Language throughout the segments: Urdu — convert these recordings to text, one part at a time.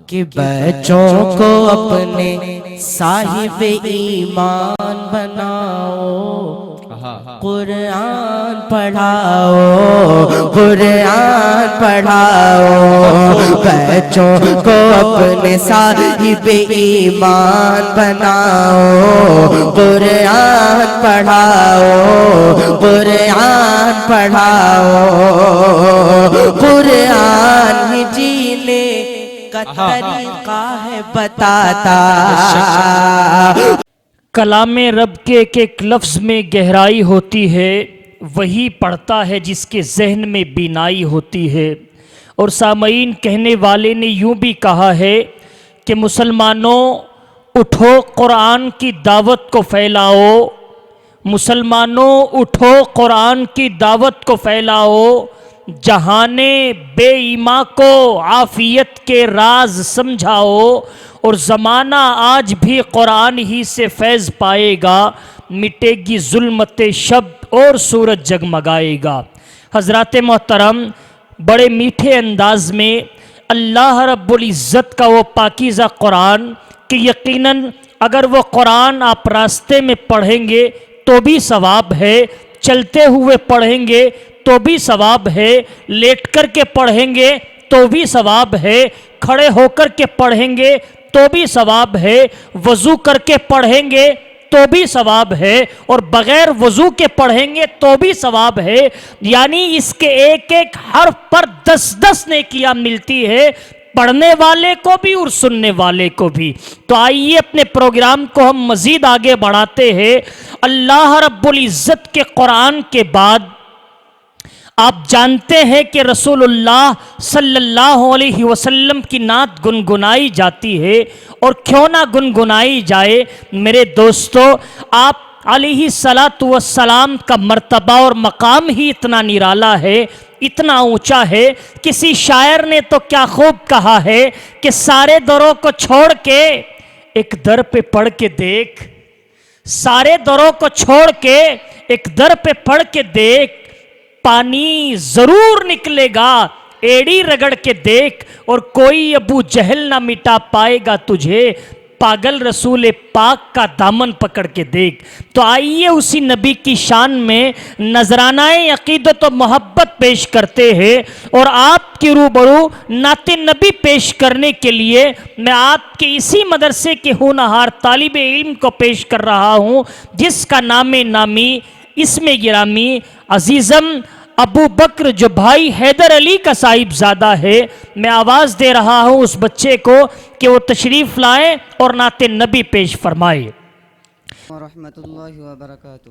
کہ بچوں کو اپنے صاحب ایمان بناؤ، قرآن پڑھاؤ، قرآن پڑھاؤ، بچوں کو اپنے صاحب ایمان بناؤ، قرآن پڑھاؤ، قرآن پڑھاؤ، قرآن ہی جینے کا طریقہ ہے بتاتا۔ کلام رب کے ایک ایک لفظ میں گہرائی ہوتی ہے، وہی پڑھتا ہے جس کے ذہن میں بینائی ہوتی ہے۔ اور سامعین، کہنے والے نے یوں بھی کہا ہے کہ مسلمانوں اٹھو قرآن کی دعوت کو پھیلاؤ، مسلمانوں اٹھو قرآن کی دعوت کو پھیلاؤ، جہان بے ایماں کو عافیت کے راز سمجھاؤ، اور زمانہ آج بھی قرآن ہی سے فیض پائے گا، مٹے گی ظلمت شب اور سورج جگمگائے گا۔ حضرات محترم، بڑے میٹھے انداز میں اللہ رب العزت کا وہ پاکیزہ قرآن کہ یقیناً اگر وہ قرآن آپ راستے میں پڑھیں گے تو بھی ثواب ہے، چلتے ہوئے پڑھیں گے تو بھی ثواب ہے، لیٹ کر کے پڑھیں گے تو بھی ثواب ہے، کھڑے ہو کر کے پڑھیں گے تو بھی ثواب ہے، وضو کر کے پڑھیں گے تو بھی ثواب ہے، اور بغیر وضو کے پڑھیں گے تو بھی ثواب ہے، یعنی اس کے ایک ایک حرف پر 10 نیکیاں ملتی ہے، پڑھنے والے کو بھی اور سننے والے کو بھی۔ تو آئیے اپنے پروگرام کو ہم مزید آگے بڑھاتے ہیں۔ اللہ رب العزت کے قرآن کے بعد آپ جانتے ہیں کہ رسول اللہ صلی اللہ علیہ وسلم کی نعت گنگنائی جاتی ہے، اور کیوں نہ گنگنائی جائے میرے دوستو، آپ علیہ السلام کا مرتبہ اور مقام ہی اتنا نرالا ہے، اتنا اونچا ہے۔ کسی شاعر نے تو کیا خوب کہا ہے کہ سارے دروں کو چھوڑ کے ایک در پہ پڑھ کے دیکھ، سارے دروں کو چھوڑ کے ایک در پہ پڑھ کے دیکھ، پانی ضرور نکلے گا، ایڑی رگڑ کے دیکھ، اور کوئی ابو جہل نہ مٹا پائے گا تجھے، پاگل رسول پاک کا دامن پکڑ کے دیکھ۔ تو آئیے اسی نبی کی شان میں نذرانہ عقیدت و محبت پیش کرتے ہیں، اور آپ کی روبرو نعت نبی پیش کرنے کے لیے میں آپ کے اسی مدرسے کے ہونہار طالب علم کو پیش کر رہا ہوں، جس کا نام نامی اسم گرامی عزیزم ابو بکر جو بھائی حیدر علی کا صاحب زادہ ہے۔ میں آواز دے رہا ہوں اس بچے کو کہ وہ تشریف لائیں اور نعت نبی پیش فرمائے۔ ورحمۃ اللہ وبرکاتہ۔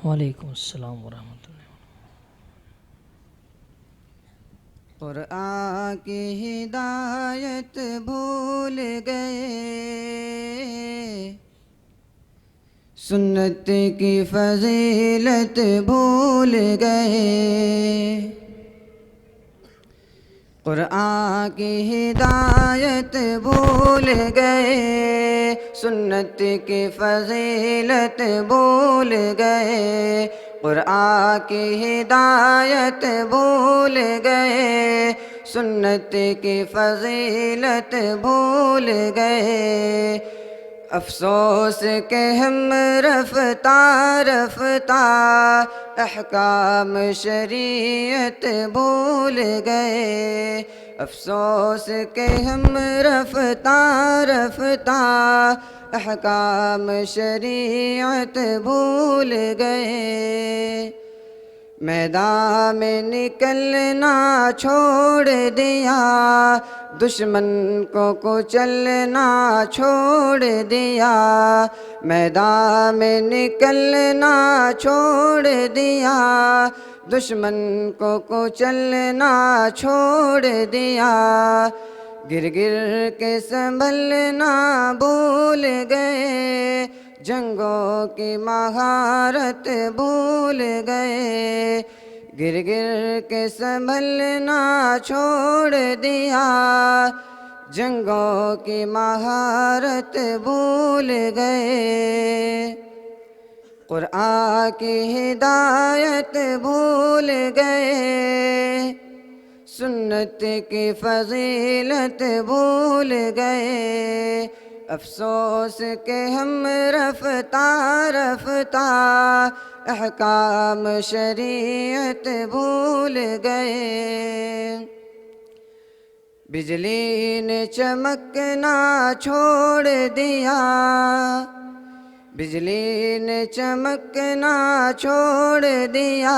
وعلیکم السلام ورحمۃ اللہ۔ قرآن کی ہدایت بھول گئے، سنت کی فضیلت بھول گئے، قرآن کی ہدایت بھول گئے، سنت کی فضیلت بھول گئے، قرآن کی ہدایت بھول گئے، سنت کی فضیلت بھول گئے، افسوس کہ ہم رفتہ رفتہ احکام شریعت بھول گئے، افسوس کہ ہم رفتہ رفتہ احکام شریعت بھول گئے، میدان میں نکلنا چھوڑ دیا، دشمن کو کچلنا چھوڑ دیا، میدان میں نکلنا چھوڑ دیا، دشمن کو کچلنا چھوڑ دیا، گر گر کے سنبھلنا بھول گئے، جنگوں کی مہارت بھول گئے، گر گر کے سنبھلنا چھوڑ دیا، جنگوں کی مہارت بھول گئے، قرآن کی ہدایت بھول گئے، سنت کی فضیلت بھول گئے، افسوس کہ ہم رفتہ رفتہ احکام شریعت بھول گئے۔ بجلی نے چمکنا چھوڑ دیا، بجلی نے چمکنا چھوڑ دیا،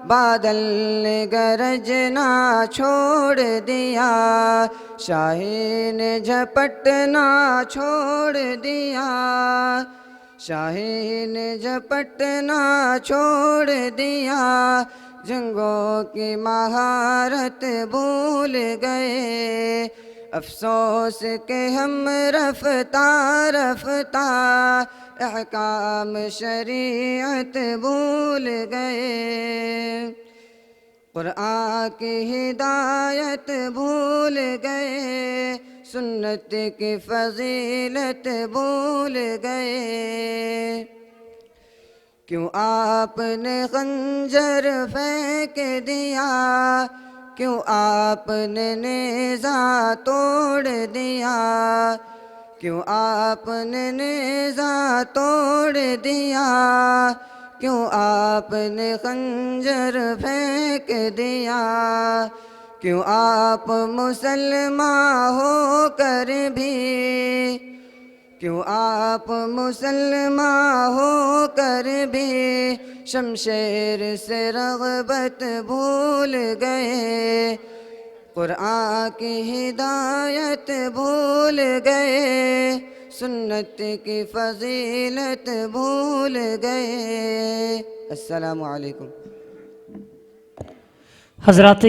بادل نے گرجنا چھوڑ دیا، شاہین نے جھپٹنا چھوڑ دیا، شاہین نے جھپٹنا چھوڑ دیا، جنگوں کی مہارت بھول گئے، افسوس کہ ہم رفتہ رفتہ احکام شریعت بھول گئے، قرآن کی ہدایت بھول گئے، سنت کی فضیلت بھول گئے۔ کیوں آپ نے خنجر پھینک دیا، کیوں آپ نے نیزہ توڑ دیا، کیوں آپ نے نیزہ توڑ دیا، کیوں آپ نے خنجر پھینک دیا، کیوں آپ مسلمان ہو کر بھی، کیوں آپ مسلمان ہو کر بھی شمشیر سے رغبت بھول گئے، قرآن کی ہدایت بھول گئے، سنت کی فضیلت بھول گئے۔ السلام علیکم۔ حضرات